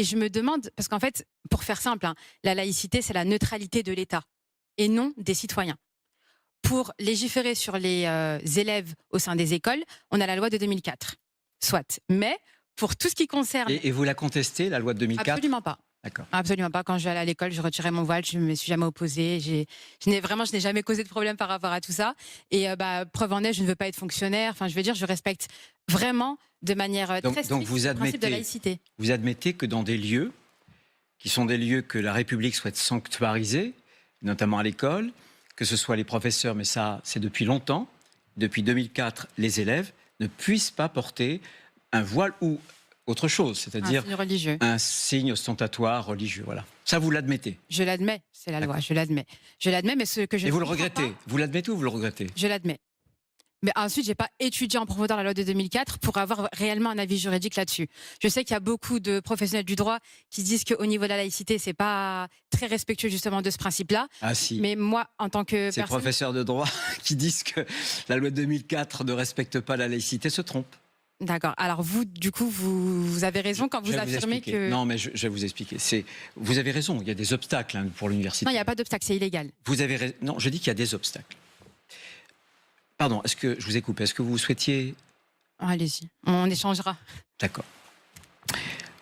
Et je me demande, parce qu'en fait, pour faire simple, hein, la laïcité, c'est la neutralité de l'État et non des citoyens. Pour légiférer sur les élèves au sein des écoles, on a la loi de 2004. Soit. Mais pour tout ce qui concerne... Et vous la contestez, la loi de 2004? Absolument pas. D'accord. Absolument pas. Quand je vais aller à l'école, je retirais mon voile, je ne me suis jamais opposée. Je n'ai jamais causé de problème par rapport à tout ça. Et preuve en est, je ne veux pas être fonctionnaire. Enfin, je veux dire, je respecte vraiment de manière très stricte le principe de laïcité. Vous admettez que dans des lieux qui sont des lieux que la République souhaite sanctuariser, notamment à l'école, que ce soit les professeurs, mais ça, c'est depuis longtemps, depuis 2004, les élèves ne puissent pas porter un voile ou autre chose, c'est-à-dire un signe ostentatoire religieux. Voilà. Ça, vous l'admettez? Je l'admets, c'est la loi, je l'admets. Je l'admets, mais ce que je... Et vous le regrettez? Vous l'admettez ou vous le regrettez? Je l'admets. Mais ensuite, j'ai pas étudié en profondeur la loi de 2004 pour avoir réellement un avis juridique là-dessus. Je sais qu'il y a beaucoup de professionnels du droit qui disent qu'au niveau de la laïcité, c'est pas très respectueux justement de ce principe-là. Ah si. Mais moi, en tant que ces professeurs de droit qui disent que la loi de 2004 ne respecte pas la laïcité se trompent. D'accord. Alors vous, du coup, vous avez raison quand vous affirmez que... Non, mais je vais vous expliquer. Vous avez raison, il y a des obstacles pour l'université. Non, il n'y a pas d'obstacle, c'est illégal. Vous avez raison. Non, je dis qu'il y a des obstacles. Pardon, est-ce que je vous ai coupé? Est-ce que vous souhaitiez... Allez-y, on échangera. D'accord.